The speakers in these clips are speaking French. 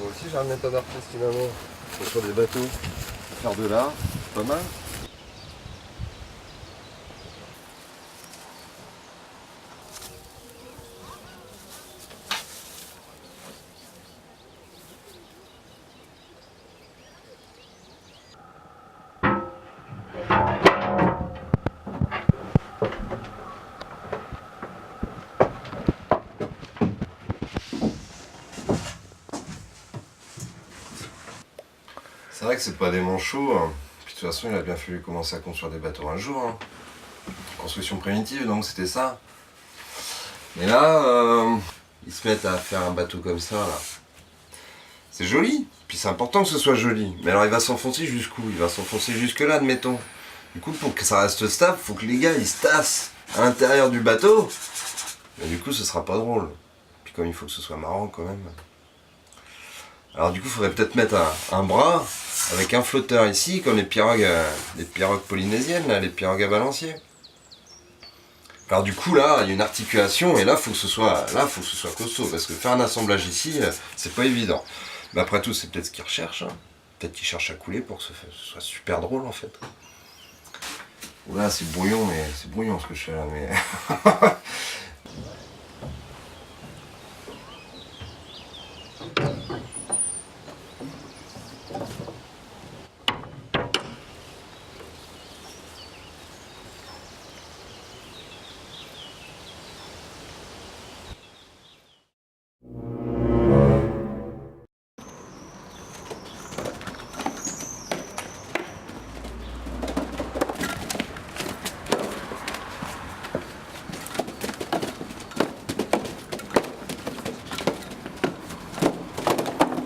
Moi aussi j'ai une méthode artisanale sur des bateaux. Faire de l'art, c'est pas mal. C'est vrai que c'est pas des manchots, hein. Puis de toute façon il a bien fallu commencer à construire des bateaux un jour. Hein. Construction primitive, donc c'était ça. Mais là, ils se mettent à faire un bateau comme ça, là. C'est joli, puis c'est important que ce soit joli. Mais alors il va s'enfoncer jusqu'où? Il va s'enfoncer jusque là, admettons. Du coup, pour que ça reste stable, faut que les gars ils se tassent à l'intérieur du bateau. Et du coup, ce sera pas drôle. Puis comme il faut que ce soit marrant quand même. Alors du coup, il faudrait peut-être mettre un bras avec un flotteur ici, comme les pirogues polynésiennes, là, les pirogues à balancier. Alors du coup là, il y a une articulation et là faut que ce soit costaud, parce que faire un assemblage ici, c'est pas évident. Mais après tout, c'est peut-être ce qu'ils recherchent. Hein. Peut-être qu'ils cherchent à couler pour que ce soit super drôle en fait. Là c'est brouillon, mais c'est brouillon ce que je fais là, mais.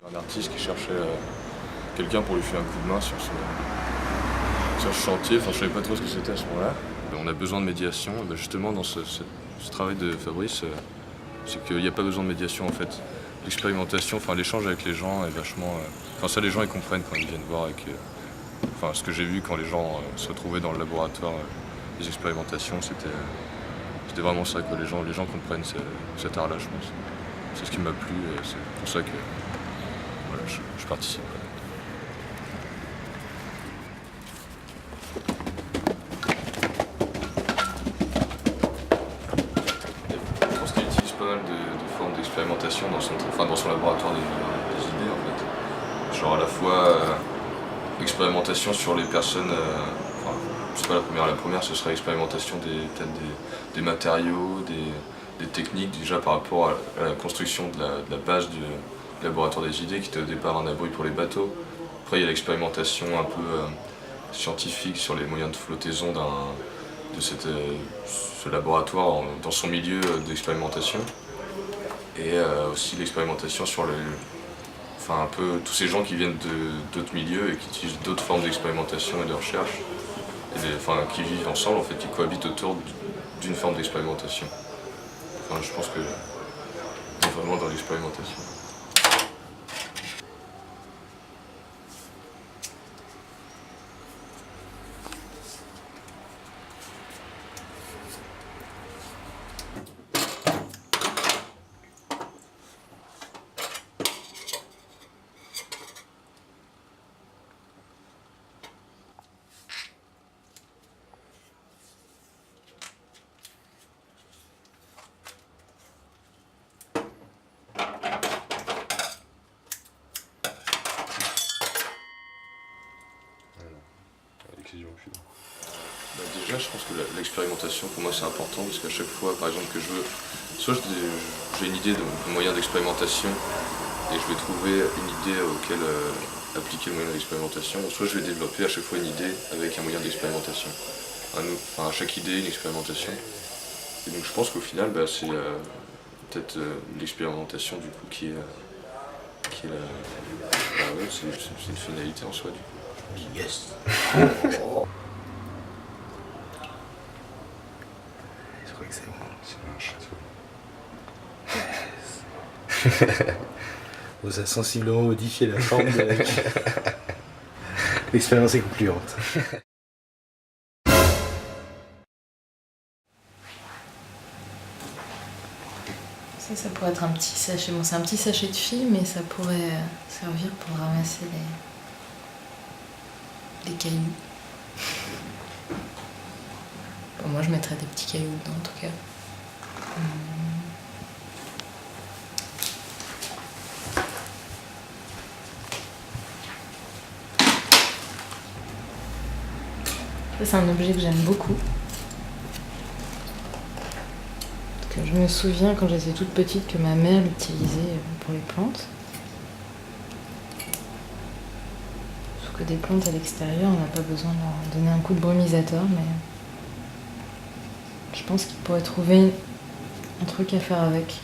Un artiste qui cherchait quelqu'un pour lui faire un coup de main sur ce chantier. Enfin, je savais pas trop ce que c'était à ce moment-là. On a besoin de médiation. Et ben justement, dans ce travail de Fabrice, c'est qu'il n'y a pas besoin de médiation en fait. L'expérimentation, enfin l'échange avec les gens est vachement. Enfin, ça, les gens ils comprennent quand ils viennent voir avec. Enfin, ce que j'ai vu quand les gens se retrouvaient dans le laboratoire des expérimentations, c'était vraiment ça que les gens comprennent cet art-là, je pense. C'est ce qui m'a plu. Et c'est pour ça que voilà, je participe. Je pense qu'il utilise pas mal de formes d'expérimentation dans son laboratoire des idées en fait. Genre à la fois expérimentation sur les personnes, enfin c'est pas la première ce serait expérimentation peut-être des matériaux, des techniques déjà par rapport à la construction de la base du laboratoire des idées qui était au départ un abri pour les bateaux. Après il y a l'expérimentation un peu scientifique sur les moyens de flottaison de ce laboratoire dans son milieu d'expérimentation. Et aussi l'expérimentation sur enfin un peu tous ces gens qui viennent d'autres milieux et qui utilisent d'autres formes d'expérimentation et de recherche. Enfin, qui vivent ensemble, en fait, qui cohabitent autour d'une forme d'expérimentation. Enfin, je pense que on est vraiment dans l'expérimentation. Déjà, je pense que l'expérimentation, pour moi, c'est important parce qu'à chaque fois, par exemple, que je veux. Soit j'ai une idée de moyen d'expérimentation et je vais trouver une idée auquel appliquer le moyen d'expérimentation, soit je vais développer à chaque fois une idée avec un moyen d'expérimentation. Enfin, à chaque idée, une expérimentation. Et donc, je pense qu'au final, c'est peut-être l'expérimentation du coup qui est la. Ouais, c'est une finalité en soi, du coup. Yes. Je crois que c'est bon. C'est un château. Vous a sensiblement modifié la forme de l'expérience est concluante. Ça pourrait être un petit sachet. Bon, c'est un petit sachet de fille, mais ça pourrait servir pour ramasser des cailloux. Bon, moi, je mettrais des petits cailloux dedans, en tout cas. Ça, c'est un objet que j'aime beaucoup. Parce que je me souviens, quand j'étais toute petite, que ma mère l'utilisait pour les plantes. Sauf que des plantes à l'extérieur, on n'a pas besoin de leur donner un coup de brumisateur, mais je pense qu'il pourrait trouver un truc à faire avec.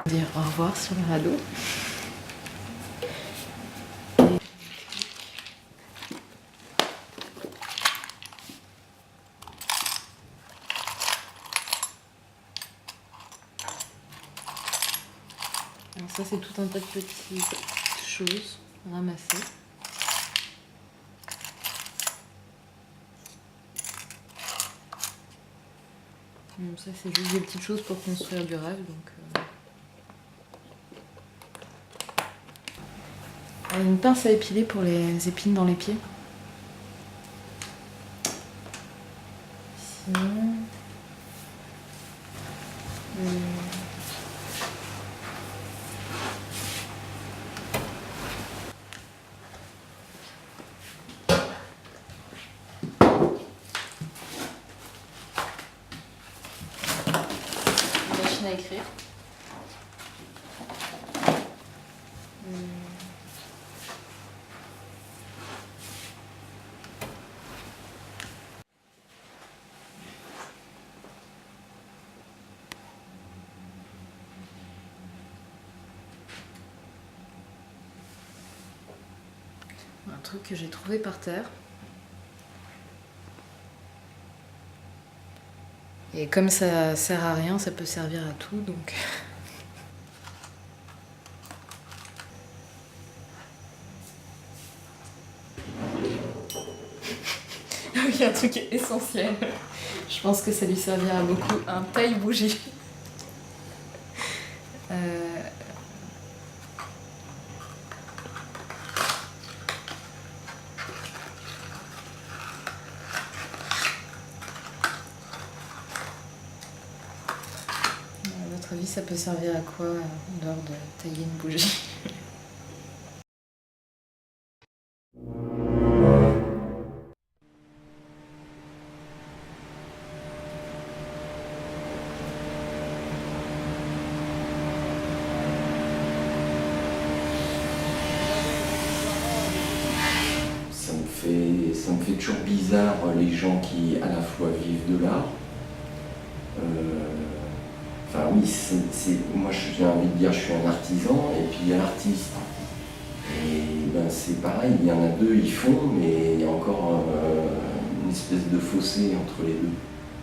Dire au revoir sur le radeau. Alors ça, c'est tout un tas de petites choses ramassées. Bon, ça, c'est juste des petites choses pour construire du rêve, donc... Une pince à épiler pour les épines dans les pieds. Sinon... machine à écrire. Un truc que j'ai trouvé par terre. Et comme ça sert à rien, ça peut servir à tout, donc... Il y a un truc essentiel. Je pense que ça lui servira beaucoup. Un taille-bougie. À votre avis, ça peut servir à quoi en dehors de tailler une bougie? Ça me fait toujours bizarre les gens qui à la fois vivent de l'art. Enfin oui, moi j'ai envie de dire je suis un artisan et puis il y a l'artiste. Et ben, c'est pareil, il y en a deux, ils font, mais il y a encore une espèce de fossé entre les deux.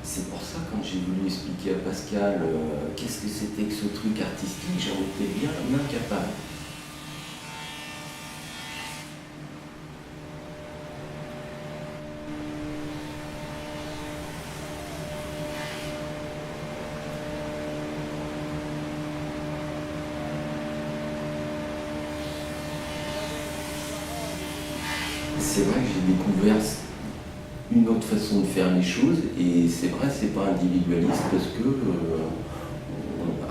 C'est pour ça quand j'ai voulu expliquer à Pascal qu'est-ce que c'était que ce truc artistique, j'en étais bien incapable. C'est vrai que j'ai découvert une autre façon de faire les choses et c'est vrai, c'est pas individualiste parce que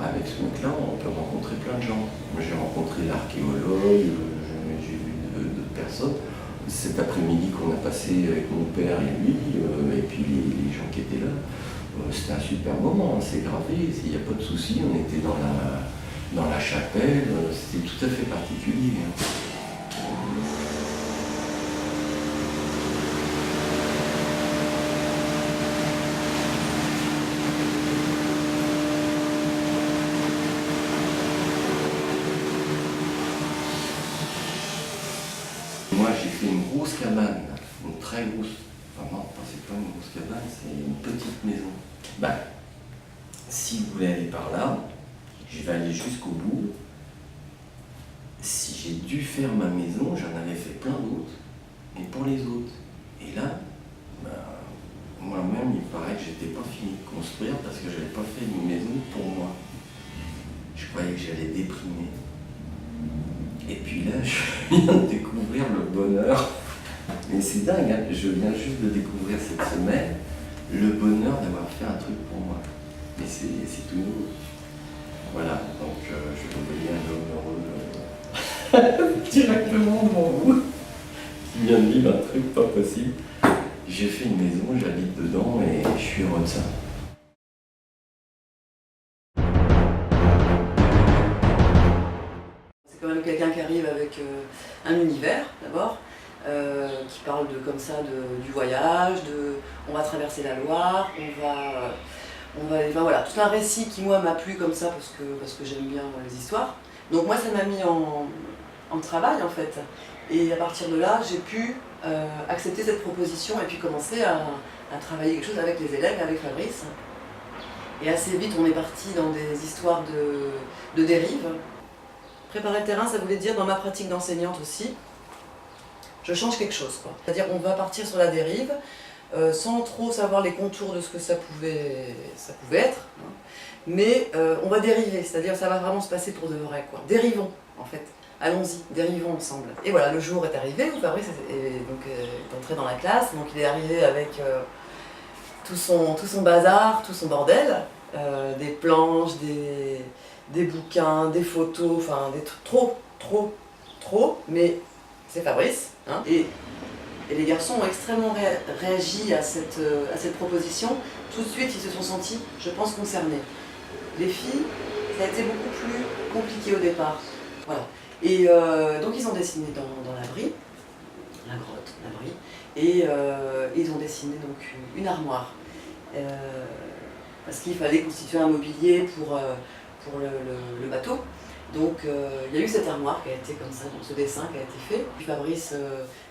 avec ce mec-là, on peut rencontrer plein de gens. Moi, j'ai rencontré l'archéologue, j'ai vu d'autres personnes. Cet après-midi qu'on a passé avec mon père et lui, et puis les gens qui étaient là, c'était un super moment, hein, c'est gravé, il n'y a pas de souci, on était dans la chapelle, c'était tout à fait particulier. Hein. Moi, j'ai fait une grosse cabane, une très grosse. Enfin, non, c'est pas une grosse cabane, c'est une petite maison. Ben, si vous voulez aller par là, je vais aller jusqu'au bout. Si j'ai dû faire ma maison, j'en avais fait plein d'autres, mais pour les autres. Et là, ben, moi-même, il paraît que j'étais pas fini de construire parce que j'avais pas fait une maison pour moi. Je croyais que j'allais déprimer. Et puis là, je viens de découvrir le bonheur. Mais c'est dingue, hein, je viens juste de découvrir cette semaine le bonheur d'avoir fait un truc pour moi. Mais c'est tout nouveau. Voilà, donc je voyais un homme heureux directement devant vous, qui vient de vivre un truc pas possible. J'ai fait une maison, j'habite dedans et je suis heureux de ça. C'est quand même quelqu'un qui arrive avec un univers d'abord, qui parle comme ça du voyage, on va traverser la Loire, enfin voilà, tout un récit qui moi m'a plu comme ça parce que j'aime bien les histoires. Donc moi ça m'a mis en travail en fait. Et à partir de là, j'ai pu accepter cette proposition et puis commencer à travailler quelque chose avec les élèves, avec Fabrice. Et assez vite, on est parti dans des histoires de dérive. Préparer le terrain, ça voulait dire dans ma pratique d'enseignante aussi, je change quelque chose, quoi. C'est-à-dire on va partir sur la dérive, sans trop savoir les contours de ce que ça pouvait être, hein. Mais on va dériver, c'est-à-dire ça va vraiment se passer pour de vrai, quoi. Dérivons, en fait. Allons-y, dérivons ensemble. Et voilà, le jour est arrivé où Fabrice est entré dans la classe, donc il est arrivé avec tout son bazar, tout son bordel, des planches, des bouquins, des photos, enfin des trucs trop, mais c'est Fabrice, hein. Et les garçons ont extrêmement réagi à cette proposition. Tout de suite, ils se sont sentis, je pense, concernés. Les filles, ça a été beaucoup plus compliqué au départ. Voilà. Et donc ils ont dessiné dans l'abri, la grotte, l'abri, et ils ont dessiné donc une armoire. Parce qu'il fallait constituer un mobilier pour le bateau. Donc il y a eu cette armoire qui a été comme ça, donc ce dessin qui a été fait. Puis Fabrice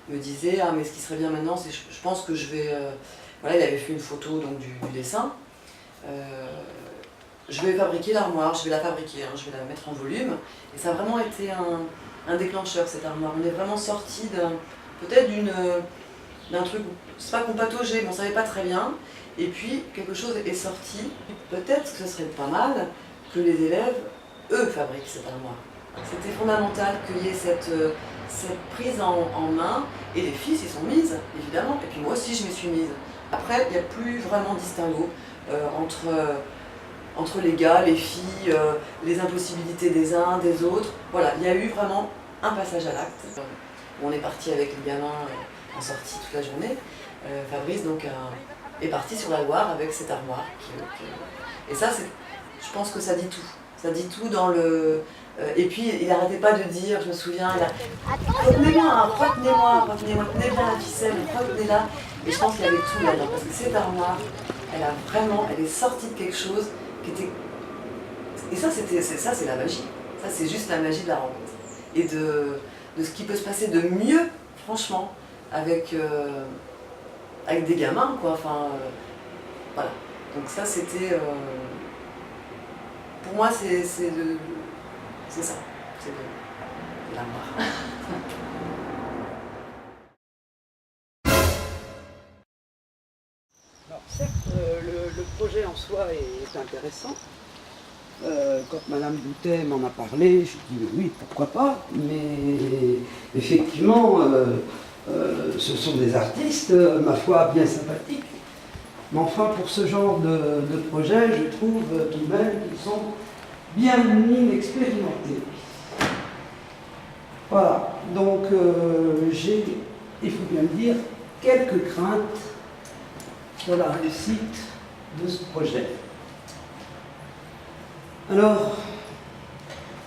me disait, ah mais ce qui serait bien maintenant, c'est je pense que je vais... voilà, il avait fait une photo donc, du dessin. Je vais fabriquer l'armoire, je vais la fabriquer, hein, je vais la mettre en volume. Et ça a vraiment été un déclencheur cette armoire. On est vraiment sorti peut-être d'un truc, c'est pas qu'on pataugeait, mais on savait pas très bien. Et puis quelque chose est sorti. Peut-être que ce serait pas mal que les élèves, eux, fabriquent cette armoire. C'était fondamental qu'il y ait cette prise en main. Et les filles s'y sont mises, évidemment. Et puis moi aussi je m'y suis mise. Après, il n'y a plus vraiment de distinguo entre les gars, les filles, les impossibilités des uns, des autres. Voilà, il y a eu vraiment un passage à l'acte. On est parti avec les gamins en sortie toute la journée. Fabrice donc est parti sur la Loire avec cette armoire. Et ça, je pense que ça dit tout. Ça dit tout dans le... et puis il n'arrêtait pas de dire, je me souviens, il a retenez-moi, tenez bien la ficelle, retenez-la. Et je pense qu'il y avait tout là-dedans, parce que cette armoire, elle est sortie de quelque chose qui était... Et ça, c'est la magie. Ça, c'est juste la magie de la rencontre. Et de ce qui peut se passer de mieux, franchement, avec des gamins, quoi. Enfin, voilà. Donc ça, c'était... pour moi, c'est ça. C'est de l'armoire. Alors certes, le projet en soi est intéressant. Quand Madame Boutet m'en a parlé, je dis oui, pourquoi pas, mais effectivement, ce sont des artistes, ma foi, bien sympathiques. Mais enfin, pour ce genre de projet, je trouve tout de même qu'ils sont bien inexpérimentés. Voilà, donc j'ai, il faut bien le dire, quelques craintes sur la réussite de ce projet. Alors,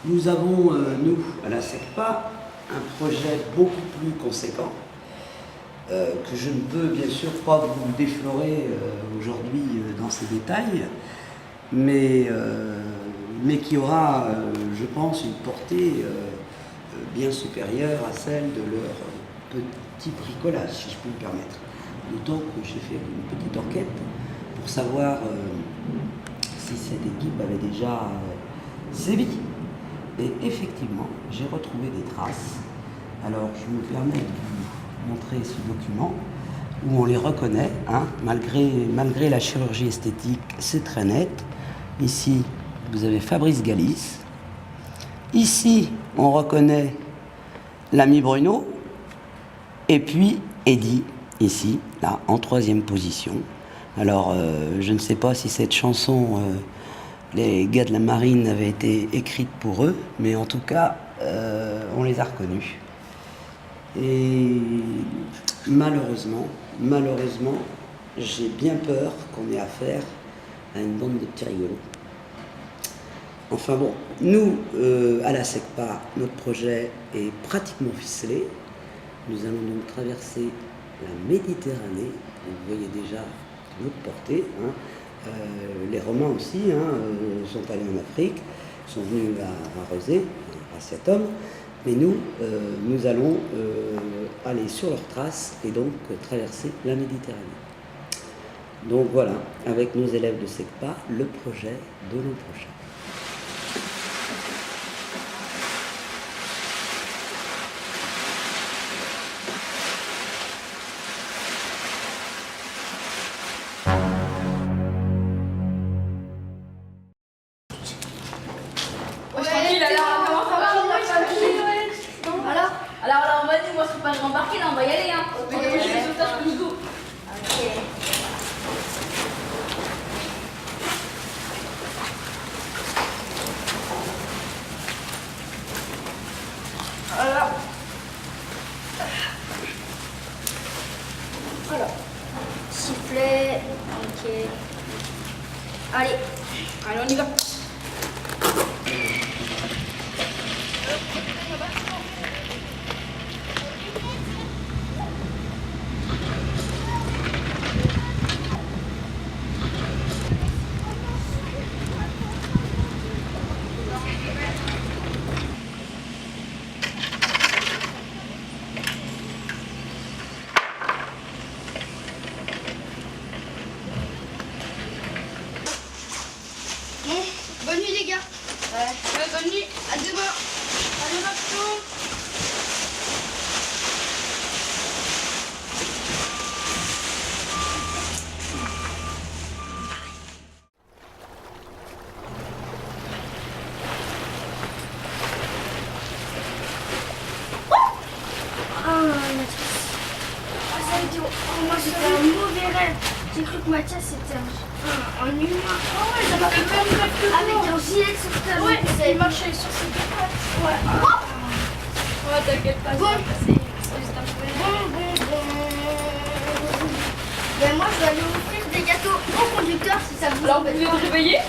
nous avons, nous, à la SECPA, un projet beaucoup plus conséquent, que je ne peux bien sûr pas vous déflorer aujourd'hui dans ces détails, mais qui aura, je pense, une portée bien supérieure à celle de leur petit bricolage, si je peux me permettre. D'autant que j'ai fait une petite enquête pour savoir si cette équipe avait déjà sévi. Et effectivement, j'ai retrouvé des traces. Alors, je me permets de vous montrer ce document où on les reconnaît, hein, malgré la chirurgie esthétique, c'est très net. Ici, vous avez Fabrice Galis, Ici, on reconnaît l'ami Bruno, et puis Eddy, ici, là, en 3e position. Alors, je ne sais pas si cette chanson, les gars de la marine, avait été écrite pour eux, mais en tout cas, on les a reconnus. Et malheureusement, j'ai bien peur qu'on ait affaire à une bande de petits rigolos. Enfin bon, nous, à la SECPA, notre projet est pratiquement ficelé. Nous allons donc traverser la Méditerranée. Vous voyez déjà notre portée. Hein. Les Romains aussi sont allés en Afrique, sont venus à Rosé, à Raciatum. Mais nous, nous allons aller sur leurs traces et donc traverser la Méditerranée. Donc voilà, avec nos élèves de SECPA, le projet de l'an prochain. Alors, vas-y, moi je suis pas rembarqué, là on va y aller, hein. On va y aller, je suis sautage plus go. Ok. Voilà. Voilà. Sifflet. Ok. Allez, on y va. Bonne nuit les gars. Bonne nuit, à demain. À demain tout le monde. Moi c'était un mauvais rêve. J'ai cru que Mathias c'était un humain. Oh ouais, ça m'a fait peur avec un gilet sur ta tête. Ouais, il marchait sur ses deux pattes. Ouais. Ouais, t'inquiète pas, ça va passer. Ben moi je vais aller offrir des gâteaux au conducteur si ça vous embête. Alors, vous pouvez réveiller?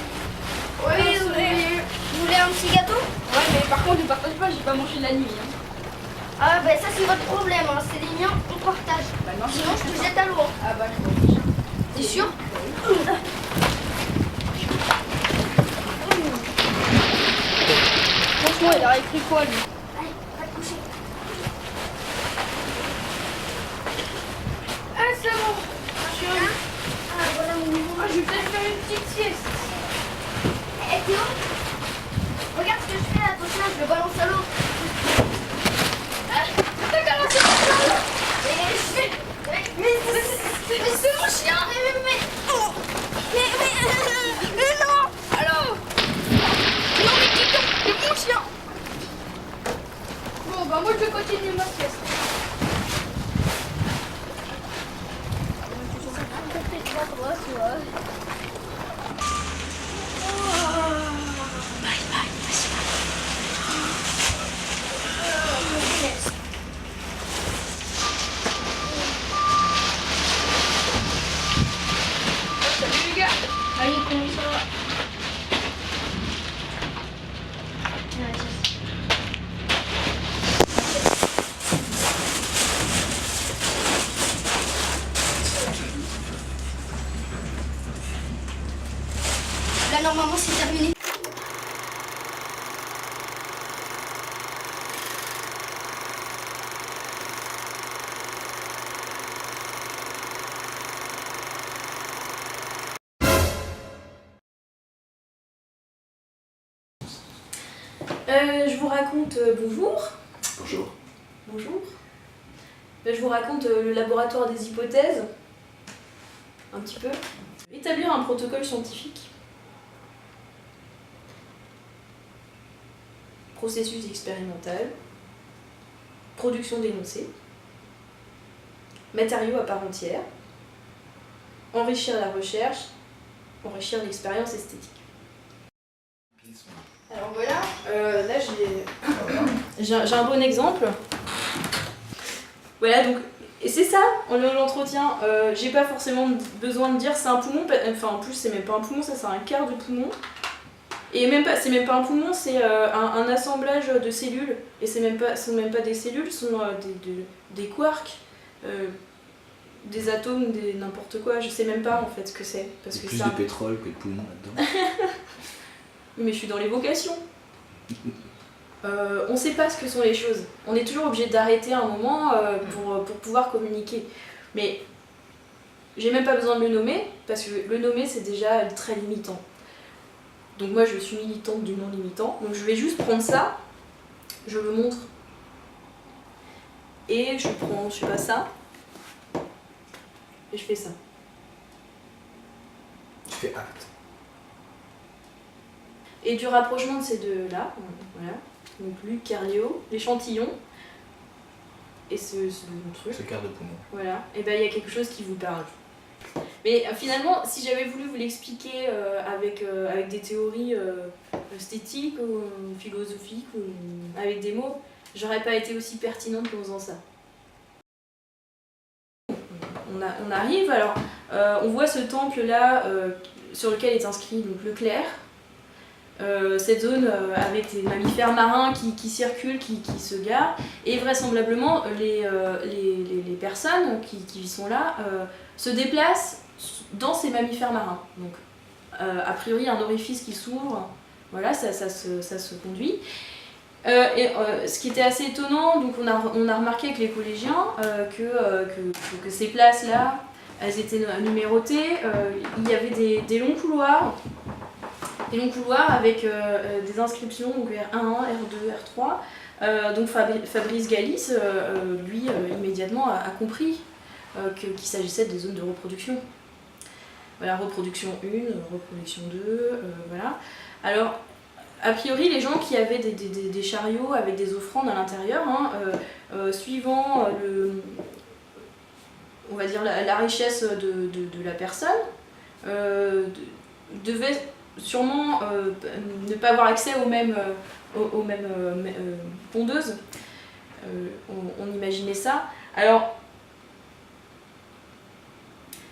Oui, vous voulez un petit gâteau? Ouais, mais par contre, ne partagez pas, j'ai pas mangé de la nuit. Hein. Ah ben ça c'est votre problème, hein. C'est les miens, on partage. Bah, non, sinon je vous jette à l'eau. Ah bah, je vois déjà. T'es sûr? Franchement, il aurait écrit quoi lui? Allez, va te coucher. Ah, c'est bon. Ah voilà mon nouveau. Ah, je vais peut-être faire une petite sieste. Eh Théo, regarde ce que je fais là, ton chien, je le balance à l'eau. T'as commencé par ça? Mais c'est mon chien. Mais non. Alors? Non mais Kiko, c'est mon chien. Bon, bah moi je vais continuer ma sieste. Salut les gars. Allez, comment ça va? Là, normalement, c'est terminé. Je vous raconte bonjour. Bonjour. Bonjour. Je vous raconte le laboratoire des hypothèses. Un petit peu. Établir un protocole scientifique. processus expérimental, production d'énoncés, matériaux à part entière, enrichir la recherche, enrichir l'expérience esthétique. Alors voilà, là j'ai un bon exemple. Voilà, donc, et c'est ça, l'entretien. J'ai pas forcément besoin de dire c'est un poumon, enfin en plus c'est même pas un poumon, ça c'est un quart de poumon. Et même pas, c'est même pas un poumon, c'est un assemblage de cellules. Et ce sont même pas des cellules, ce sont des quarks, des atomes, n'importe quoi. Je sais même pas en fait ce que c'est. Il y a plus de pétrole que de poumons là-dedans. Mais je suis dans l'évocation. On sait pas ce que sont les choses. On est toujours obligé d'arrêter un moment pour pouvoir communiquer. Mais j'ai même pas besoin de le nommer, parce que le nommer c'est déjà très limitant. Donc moi je suis militante du non limitant, donc je vais juste prendre ça, je le montre, et je prends, je sais pas ça, et je fais ça. Tu fais acte. Et du rapprochement de ces deux-là, voilà, donc Luc Carlio, l'échantillon, et ce truc, Ce quart de poumon. voilà, et ben il y a quelque chose qui vous parle. Mais finalement, si j'avais voulu vous l'expliquer avec des théories esthétiques ou philosophiques, ou avec des mots, j'aurais pas été aussi pertinente qu'en faisant ça. On arrive, alors on voit ce temple-là sur lequel est inscrit donc, le clair. Cette zone avec des mammifères marins qui circulent, qui se garent, et vraisemblablement les personnes qui sont là se déplacent dans ces mammifères marins. Donc, a priori, un orifice qui s'ouvre, voilà, ça se conduit. Ce qui était assez étonnant, donc on a remarqué avec les collégiens que ces places-là, elles étaient numérotées, il y avait des longs couloirs. Des longs couloirs avec des inscriptions, donc R1, R2, R3. Donc Fabrice Galis, lui, immédiatement a compris qu'il s'agissait des zones de reproduction. Voilà, reproduction 1, reproduction 2, voilà. Alors, a priori, les gens qui avaient des chariots avec des offrandes à l'intérieur, hein, suivant on va dire la richesse de la personne, devaient sûrement ne pas avoir accès aux mêmes pondeuses. On imaginait ça. Alors,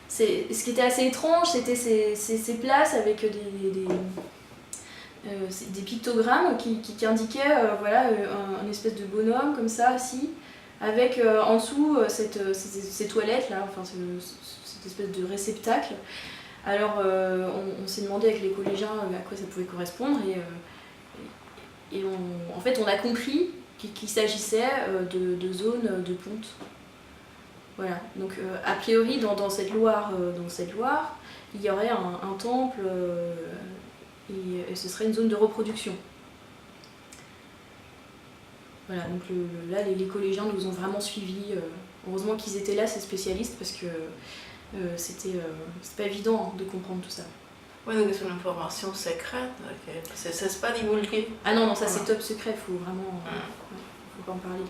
ce qui était assez étrange, c'était ces places avec des pictogrammes qui indiquaient voilà, un espèce de bonhomme comme ça, assis, avec en dessous ces toilettes là, enfin cette espèce de réceptacle. Alors on s'est demandé avec les collégiens à quoi ça pouvait correspondre et en fait on a compris qu'il s'agissait de zones de ponte. Voilà, donc a priori dans cette Loire, il y aurait un temple et ce serait une zone de reproduction. Voilà, donc là les collégiens nous ont vraiment suivis. Heureusement qu'ils étaient là, ces spécialistes, parce que c'est pas évident de comprendre tout ça. Oui, donc c'est une information secrète, okay. Ça c'est pas divulgué. Ah non, ça c'est top secret, faut vraiment faut pas en parler.